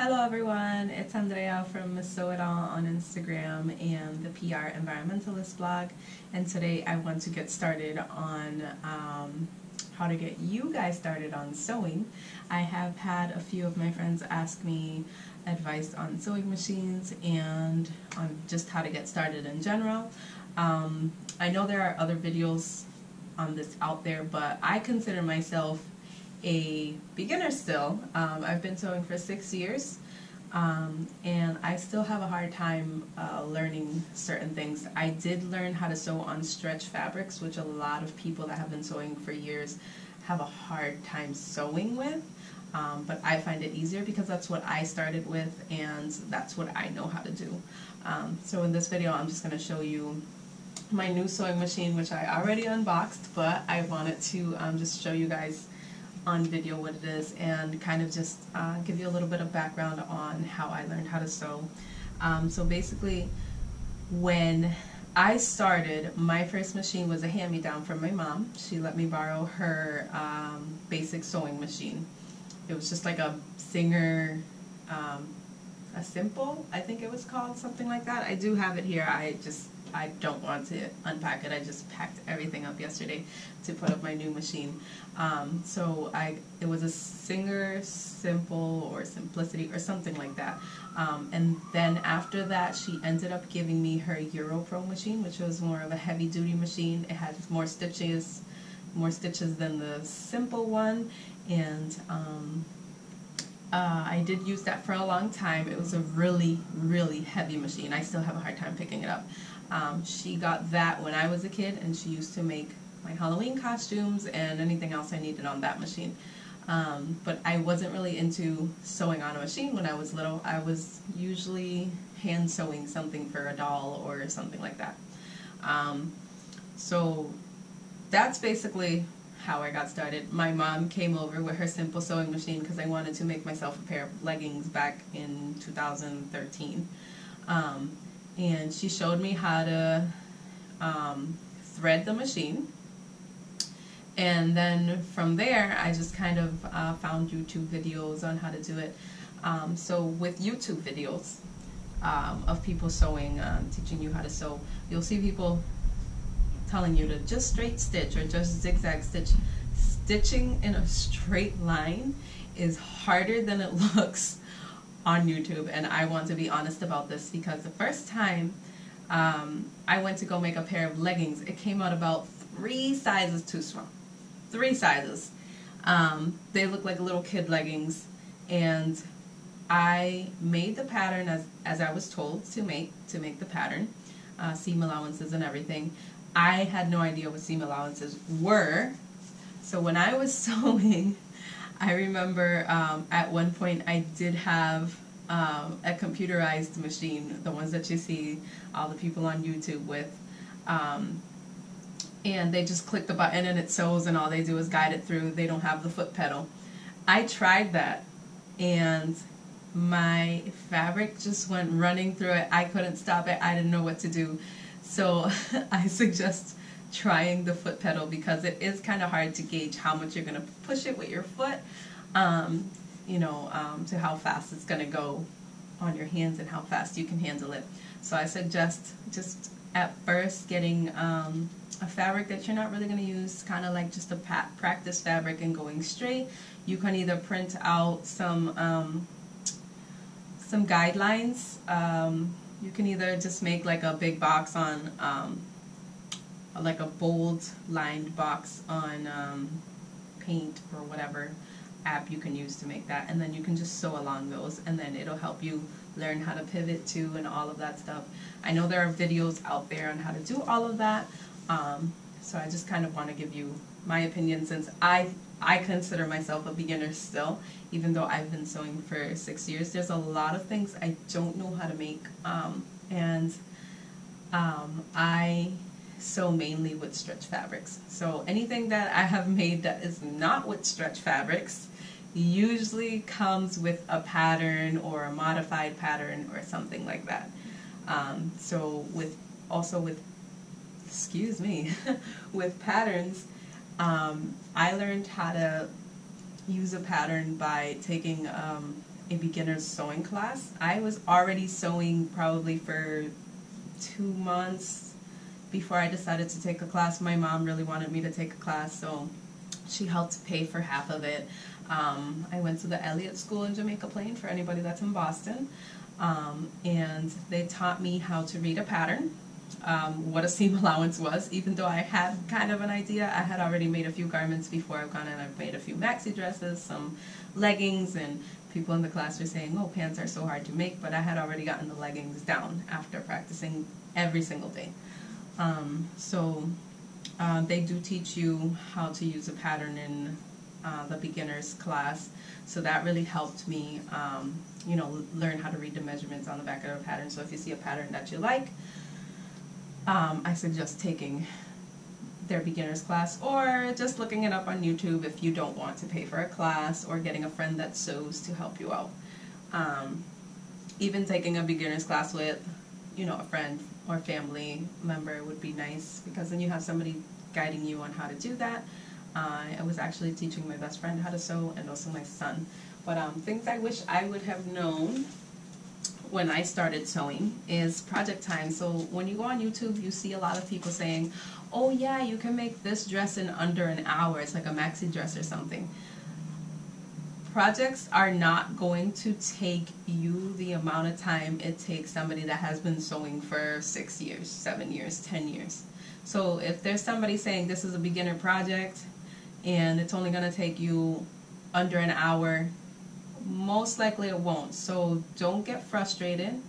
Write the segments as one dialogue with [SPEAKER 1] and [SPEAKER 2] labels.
[SPEAKER 1] Hello everyone, it's Andrea from Miss Sew It All on Instagram and the PR Environmentalist blog, and today I want to get started on how to get you guys started on sewing. I have had a few of my friends ask me advice on sewing machines and on just how to get started in general. I know there are other videos on this out there, but I consider myself a beginner still. I've been sewing for 6 years, and I still have a hard time learning certain things. I did learn how to sew on stretch fabrics, which a lot of people that have been sewing for years have a hard time sewing with, but I find it easier because that's what I started with and that's what I know how to do. So in this video I'm just going to show you my new sewing machine, which I already unboxed, but I wanted to just show you guys on video what it is and kind of just give you a little bit of background on how I learned how to sew. So basically, when I started, my first machine was a hand-me-down from my mom. She let me borrow her basic sewing machine. It was just like a Singer, a Simple, I think it was called, something like that. I do have it here. I don't want to unpack it. I just packed everything up yesterday to put up my new machine. It was a Singer Simple or Simplicity or something like that. And then after that, she ended up giving me her EuroPro machine, which was more of a heavy-duty machine. It had more stitches than the Simple one, and I did use that for a long time. It was a really, really heavy machine. I still have a hard time picking it up. She got that when I was a kid, and she used to make my Halloween costumes and anything else I needed on that machine. But I wasn't really into sewing on a machine when I was little. I was usually hand sewing something for a doll or something like that. So that's basically how I got started. My mom came over with her simple sewing machine because I wanted to make myself a pair of leggings back in 2013. And she showed me how to thread the machine, and then from there I just kind of found YouTube videos on how to do it. So with YouTube videos of people sewing, teaching you how to sew, you'll see people telling you to just straight stitch or just zigzag stitch. Stitching in a straight line is harder than it looks on YouTube, and I want to be honest about this because the first time I went to go make a pair of leggings, it came out about 3 sizes too small. 3 sizes. They look like little kid leggings, and I made the pattern as I was told to make the pattern, seam allowances and everything. I had no idea what seam allowances were, so when I was sewing, I remember at one point I did have a computerized machine, the ones that you see all the people on YouTube with, and they just click the button and it sews, and all they do is guide it through. They don't have the foot pedal. I tried that, and my fabric just went running through it. I couldn't stop it. I didn't know what to do. So I suggest trying the foot pedal because it is kind of hard to gauge how much you're going to push it with your foot, to how fast it's going to go on your hands and how fast you can handle it. So I suggest just at first getting a fabric that you're not really going to use, kind of like just a practice fabric, and going straight. You can either print out some guidelines. You can either just make like a big box on, like a bold lined box on Paint or whatever app you can use to make that, and then you can just sew along those, and then it'll help you learn how to pivot too and all of that stuff. I know there are videos out there on how to do all of that, so I just kind of want to give you my opinion, since I consider myself a beginner still, even though I've been sewing for 6 years. There's a lot of things I don't know how to make, and I sew mainly with stretch fabrics. So anything that I have made that is not with stretch fabrics usually comes with a pattern or a modified pattern or something like that. With patterns, I learned how to use a pattern by taking a beginner's sewing class. I was already sewing probably for 2 months before I decided to take a class. My mom really wanted me to take a class, so she helped pay for half of it. I went to the Elliott School in Jamaica Plain, for anybody that's in Boston, and they taught me how to read a pattern, what a seam allowance was. Even though I had kind of an idea, I had already made a few garments before I've gone in. I've made a few maxi dresses, some leggings, and people in the class were saying, oh, pants are so hard to make, but I had already gotten the leggings down after practicing every single day. They do teach you how to use a pattern in the beginner's class, so that really helped me, learn how to read the measurements on the back of the pattern. So if you see a pattern that you like, I suggest taking their beginner's class, or just looking it up on YouTube if you don't want to pay for a class, or getting a friend that sews to help you out. Even taking a beginner's class with, a friend or family member would be nice, because then you have somebody guiding you on how to do that. I was actually teaching my best friend how to sew, and also my son. But things I wish I would have known when I started sewing is project time. So when you go on YouTube, you see a lot of people saying, oh yeah, you can make this dress in under an hour. It's like a maxi dress or something. Projects are not going to take you the amount of time it takes somebody that has been sewing for 6 years, 7 years, 10 years. So if there's somebody saying this is a beginner project and it's only going to take you under an hour, most likely it won't. So don't get frustrated.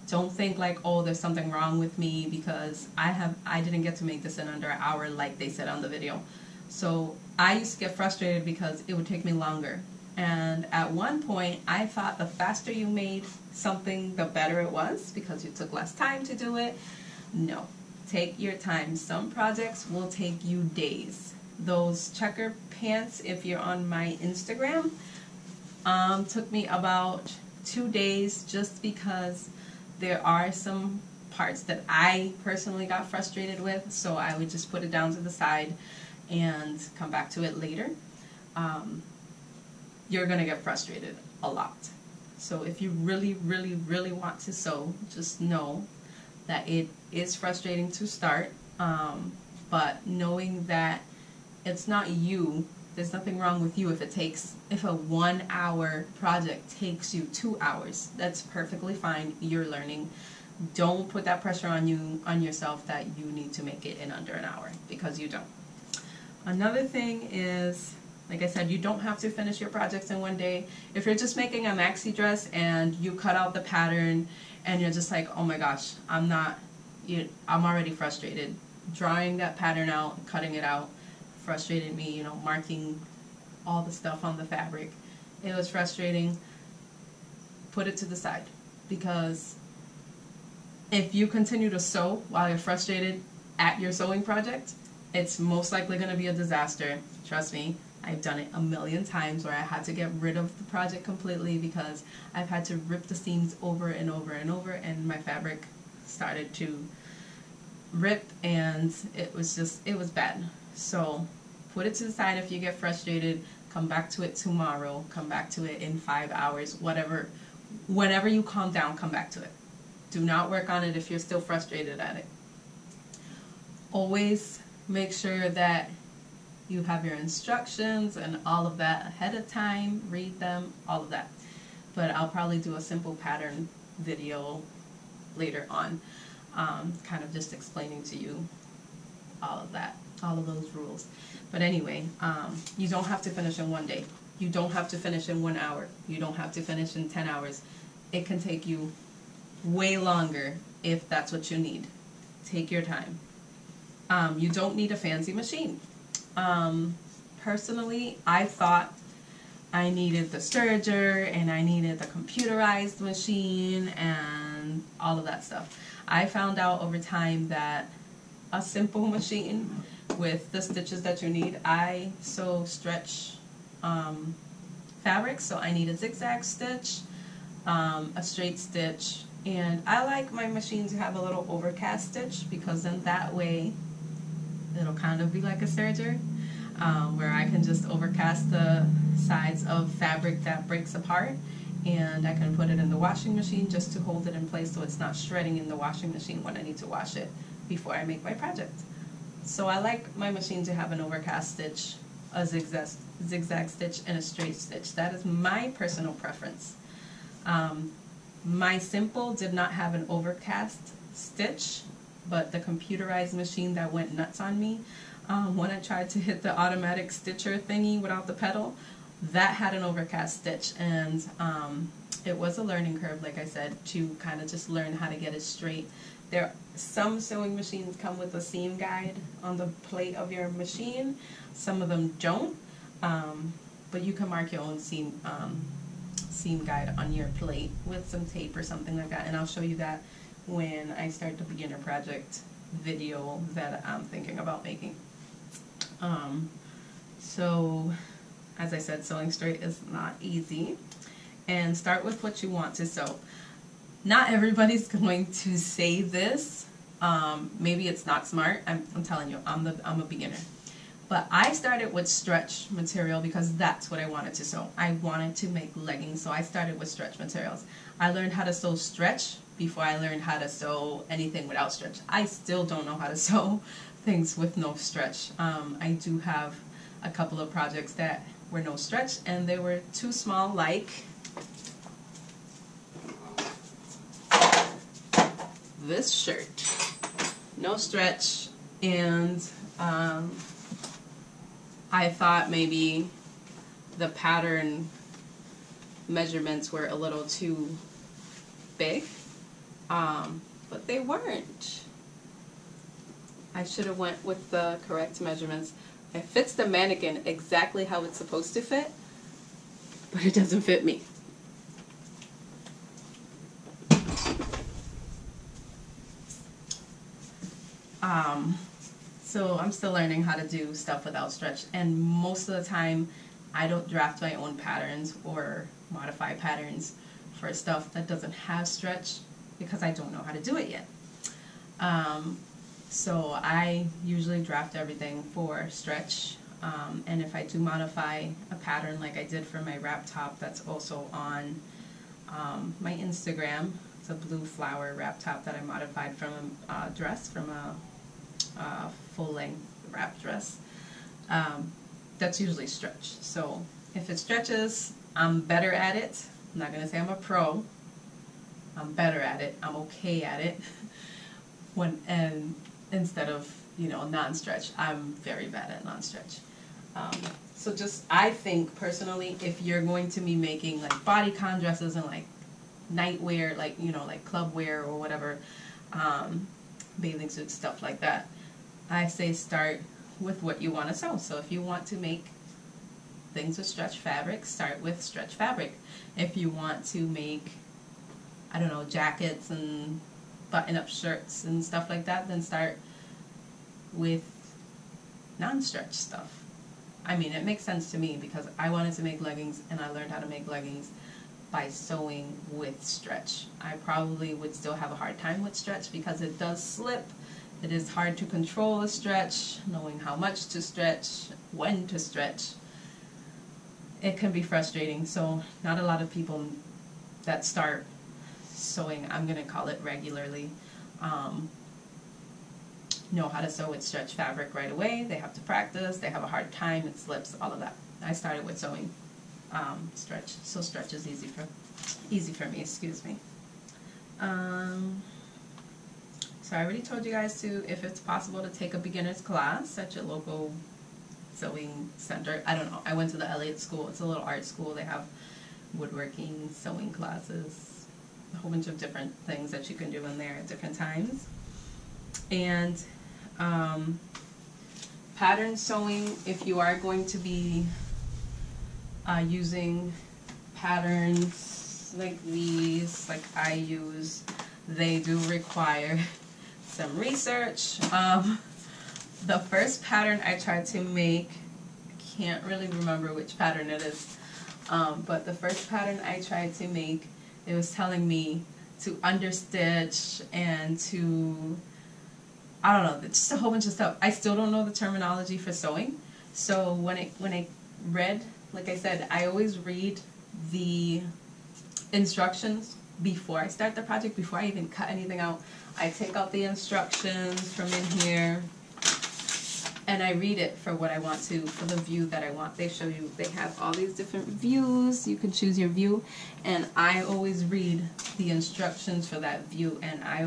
[SPEAKER 1] Don't think like, oh, there's something wrong with me because I didn't get to make this in under an hour like they said on the video. So I used to get frustrated because it would take me longer. And at one point, I thought the faster you made something, the better it was, because you took less time to do it. No, take your time. Some projects will take you days. Those checker pants, if you're on my Instagram, took me about 2 days, just because there are some parts that I personally got frustrated with, so I would just put it down to the side and come back to it later. You're going to get frustrated a lot. So if you really, really, really want to sew, just know that it is frustrating to start, but knowing that it's not you, there's nothing wrong with you if a 1 hour project takes you 2 hours. That's perfectly fine. You're learning. Don't put that pressure on yourself that you need to make it in under an hour, because you don't. Another thing is, like I said, you don't have to finish your projects in one day. If you're just making a maxi dress and you cut out the pattern and you're just like, oh my gosh, I'm already frustrated. Drawing that pattern out, cutting it out, frustrated me, marking all the stuff on the fabric. It was frustrating. Put it to the side, because if you continue to sew while you're frustrated at your sewing project, it's most likely going to be a disaster. Trust me. I've done it a million times where I had to get rid of the project completely because I've had to rip the seams over and over and over, and my fabric started to rip, and it was bad. So put it to the side. If you get frustrated, come back to it tomorrow, come back to it in 5 hours, whenever you calm down, come back to it. Do not work on it if you're still frustrated at it. Always make sure that you have your instructions and all of that ahead of time, read them, all of that. But I'll probably do a simple pattern video later on, kind of just explaining to you all of that, all of those rules. But anyway, you don't have to finish in one day. You don't have to finish in 1 hour. You don't have to finish in 10 hours. It can take you way longer if that's what you need. Take your time. You don't need a fancy machine. Personally, I thought I needed the serger and I needed the computerized machine and all of that stuff. I found out over time that a simple machine with the stitches that you need, I sew stretch fabric, so I need a zigzag stitch, a straight stitch, and I like my machine to have a little overcast stitch, because then that way it'll kind of be like a serger, where I can just overcast the sides of fabric that breaks apart, and I can put it in the washing machine just to hold it in place so it's not shredding in the washing machine when I need to wash it before I make my project. So I like my machine to have an overcast stitch, a zigzag stitch, and a straight stitch. That is my personal preference. My Simple did not have an overcast stitch, but the computerized machine that went nuts on me when I tried to hit the automatic stitcher thingy without the pedal, that had an overcast stitch, and it was a learning curve, like I said, to kind of just learn how to get it straight. Some sewing machines come with a seam guide on the plate of your machine. Some of them don't, but you can mark your own seam guide on your plate with some tape or something like that, and I'll show you that when I start the beginner project video that I'm thinking about making. So as I said, sewing straight is not easy, and start with what you want to sew. Not everybody's going to say this. Maybe it's not smart. I'm telling you, I'm a beginner. But I started with stretch material because that's what I wanted to sew. I wanted to make leggings, so I started with stretch materials. I learned how to sew stretch before I learned how to sew anything without stretch. I still don't know how to sew things with no stretch. I do have a couple of projects that were no stretch, and they were too small, like this shirt. No stretch, and I thought maybe the pattern measurements were a little too big, but they weren't. I should have went with the correct measurements. It fits the mannequin exactly how it's supposed to fit, but it doesn't fit me. So I'm still learning how to do stuff without stretch, and most of the time I don't draft my own patterns or modify patterns for stuff that doesn't have stretch because I don't know how to do it yet. So I usually draft everything for stretch, and if I do modify a pattern like I did for my wrap top that's also on my Instagram, it's a blue flower wrap top that I modified from a dress, from a full-length wrap dress. That's usually stretch. So if it stretches, I'm better at it. I'm not going to say I'm a pro. I'm better at it. I'm okay at it. Instead of, non-stretch, I'm very bad at non-stretch. So just, I think personally, if you're going to be making like bodycon dresses and like nightwear, like, like club wear or whatever, bathing suits, stuff like that, I say start with what you want to sew. So if you want to make things with stretch fabric, start with stretch fabric. If you want to make, I don't know, jackets and button-up shirts and stuff like that, then start with non-stretch stuff. I mean, it makes sense to me because I wanted to make leggings, and I learned how to make leggings by sewing with stretch. I probably would still have a hard time with stretch because it does slip. It is hard to control a stretch, knowing how much to stretch, when to stretch. It can be frustrating, so not a lot of people that start sewing, I'm going to call it regularly, know how to sew with stretch fabric right away. They have to practice, they have a hard time, it slips, all of that. I started with sewing stretch, so stretch is easy for me, excuse me. So I already told you guys if it's possible, to take a beginner's class at your local sewing center. I don't know, I went to the Elliott School. It's a little art school. They have woodworking, sewing classes, a whole bunch of different things that you can do in there at different times. And pattern sewing, if you are going to be using patterns like these, like I use, they do require some research. The first pattern I tried to make, I can't really remember which pattern it is, but the first pattern I tried to make, it was telling me to understitch and to, I don't know, just a whole bunch of stuff. I still don't know the terminology for sewing, so when I read, like I said, I always read the instructions before I start the project, before I even cut anything out. I take out the instructions from in here and I read it for what I want to, for the view that I want. They show you, they have all these different views. You can choose your view, and I always read the instructions for that view, and I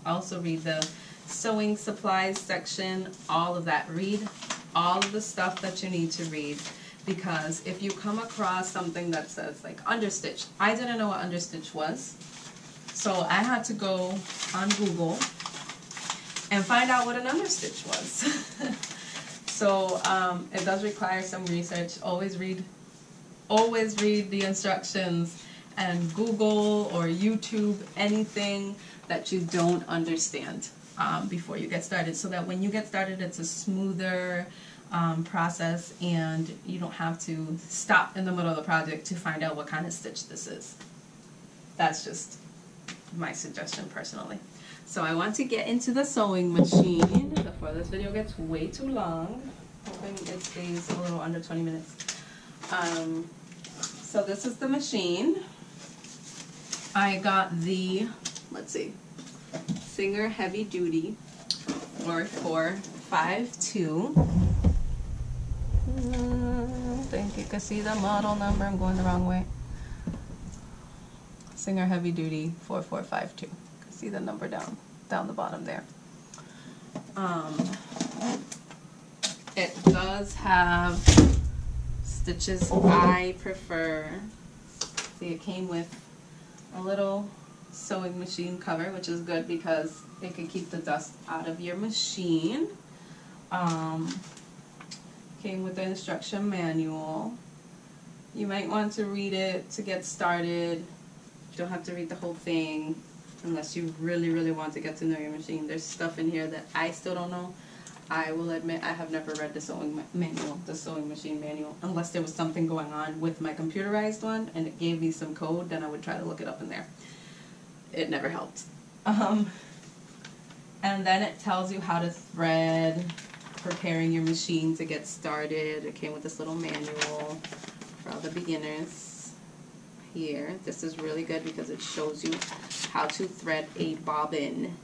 [SPEAKER 1] also read the sewing supplies section, all of that. Read all of the stuff that you need to read, because if you come across something that says like understitch, I didn't know what understitch was, so I had to go on Google and find out what an understitch was. So it does require some research. Always read the instructions, and Google or YouTube anything that you don't understand before you get started, so that when you get started it's a smoother process and you don't have to stop in the middle of the project to find out what kind of stitch this is. That's just my suggestion personally. So I want to get into the sewing machine before this video gets way too long. Hoping it stays a little under 20 minutes. So this is the machine. I got the, let's see, Singer Heavy Duty 4452. I think you can see the model number. I'm going the wrong way. Singer Heavy Duty 4452. See the number down the bottom there. It does have stitches I prefer. See, it came with a little sewing machine cover, which is good because it can keep the dust out of your machine. Came with the instruction manual. You might want to read it to get started. You don't have to read the whole thing unless you really want to get to know your machine. There's stuff in here that I still don't know. I will admit I have never read the sewing machine manual, unless there was something going on with my computerized one and it gave me some code, then I would try to look it up in there. It never helped. And then it tells you how to thread, preparing your machine to get started. It came with this little manual for all the beginners here. This is really good because it shows you how to thread a bobbin,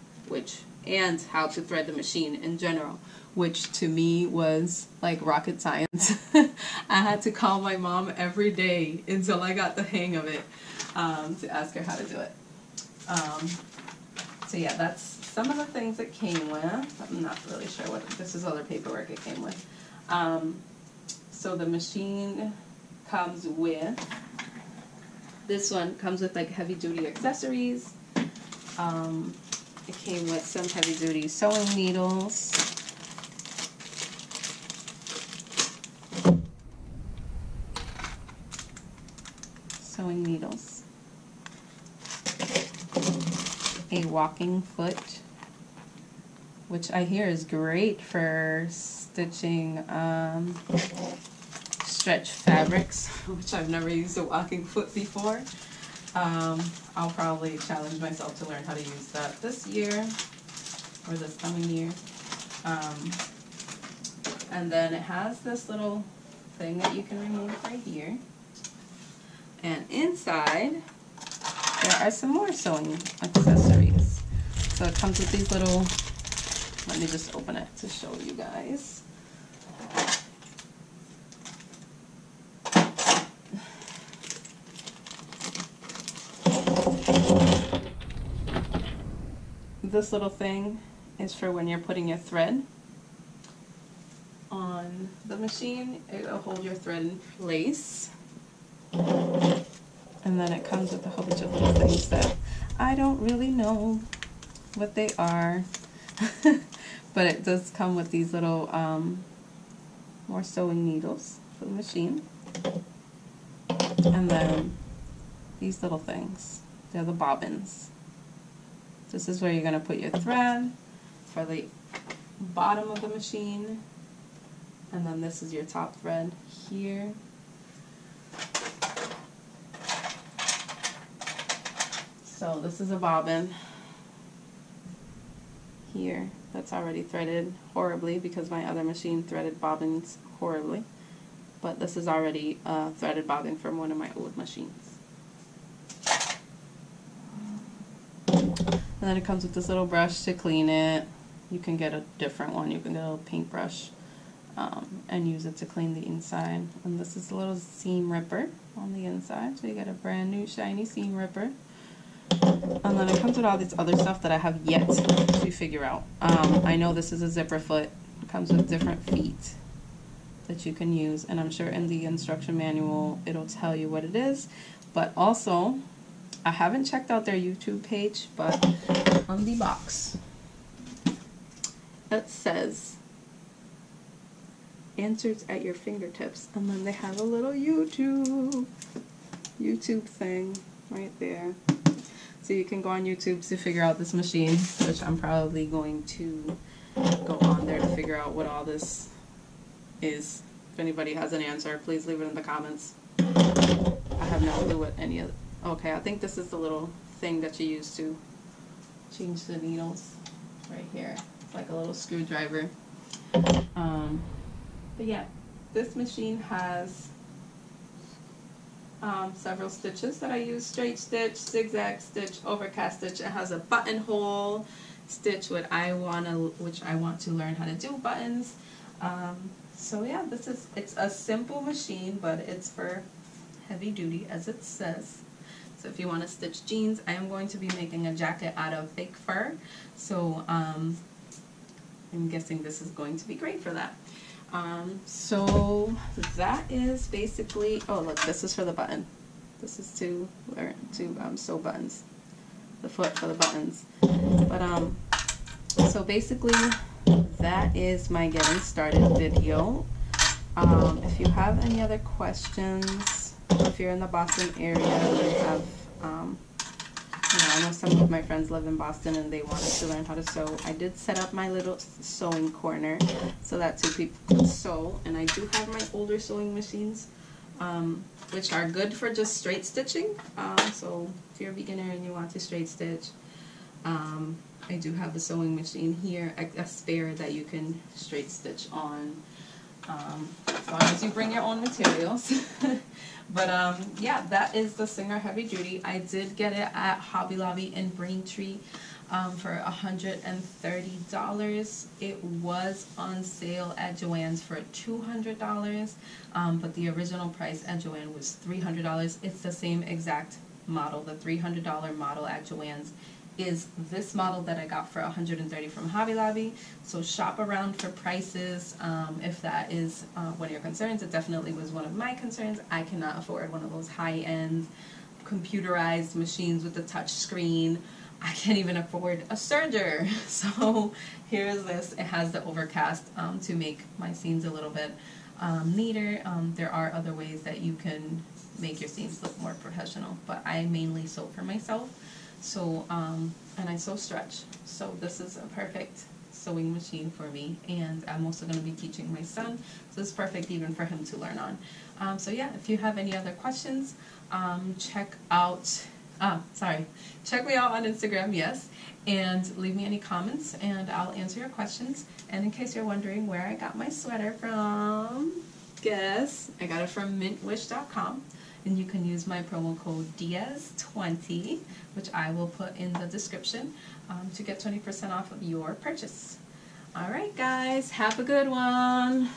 [SPEAKER 1] and how to thread the machine in general, which to me was like rocket science. I had to call my mom every day until I got the hang of it, to ask her how to do it. So yeah, that's some of the things it came with. I'm not really sure what this is. Other paperwork it came with. So the machine comes with, this one comes with like heavy duty accessories. It came with some heavy duty sewing needles. A walking foot, which I hear is great for stitching stretch fabrics, which I've never used a walking foot before. I'll probably challenge myself to learn how to use that this year or this coming year. And then it has this little thing that you can remove right here. And inside there are some more sewing accessories. So it comes with these little, let me just open it to show you guys. This little thing is for when you're putting your thread on the machine. It'll hold your thread in place. And then it comes with a whole bunch of little things that I don't really know what they are. But it does come with these little more sewing needles for the machine. And then these little things. They're the bobbins. This is where you're going to put your thread for the bottom of the machine. And then this is your top thread here. So this is a bobbin here that's already threaded horribly because my other machine threaded bobbins horribly. But this is already a threaded bobbin from one of my old machines. And then it comes with this little brush to clean it. You can get a different one. You can get a little paintbrush and use it to clean the inside. And this is a little seam ripper on the inside. So you get a brand new shiny seam ripper. And then it comes with all this other stuff that I have yet to figure out. I know this is a zipper foot. It comes with different feet that you can use. And I'm sure in the instruction manual it'll tell you what it is. But also, I haven't checked out their YouTube page, but on the box it says answers at your fingertips, and then they have a little YouTube thing right there, so you can go on YouTube to figure out this machine, which I'm probably going to go on there to figure out what all this is. If anybody has an answer, please leave it in the comments. I have no clue what any of. Okay, I think this is the little thing that you use to change the needles right here. It's like a little screwdriver. But yeah, this machine has several stitches that I use: straight stitch, zigzag stitch, overcast stitch. It has a buttonhole stitch, which I want to learn how to do buttons. So yeah, it's a simple machine, but it's for heavy duty, as it says. So if you want to stitch jeans, I am going to be making a jacket out of fake fur. So I'm guessing this is going to be great for that. So that is basically, oh look, this is for the button. This is to learn to sew buttons, the foot for the buttons. But so basically that is my getting started video. If you have any other questions, if you're in the Boston area, you have I know some of my friends live in Boston and they wanted to learn how to sew. I did set up my little sewing corner so that two people could sew, and I do have my older sewing machines, which are good for just straight stitching. So if you're a beginner and you want to straight stitch, I do have a sewing machine here, a spare that you can straight stitch on, as long as you bring your own materials. But yeah, that is the Singer Heavy Duty. I did get it at Hobby Lobby in Braintree for $130. It was on sale at Joann's for $200, but the original price at Joann was $300. It's the same exact model. The $300 model at Joann's is this model that I got for $130 from Hobby Lobby. So shop around for prices if that is one of your concerns. It definitely was one of my concerns. I cannot afford one of those high-end computerized machines with the touch screen. I can't even afford a serger. So here's this. It has the overcast to make my seams a little bit neater. There are other ways that you can make your seams look more professional, but I mainly sew for myself. So, and I sew stretch. So this is a perfect sewing machine for me, and I'm also going to be teaching my son, so it's perfect even for him to learn on. So yeah, if you have any other questions, check me out on Instagram, yes, and leave me any comments, and I'll answer your questions. And in case you're wondering where I got my sweater from, guess, I got it from mintwish.com. And you can use my promo code Diaz20, which I will put in the description, to get 20% off of your purchase. Alright guys, have a good one!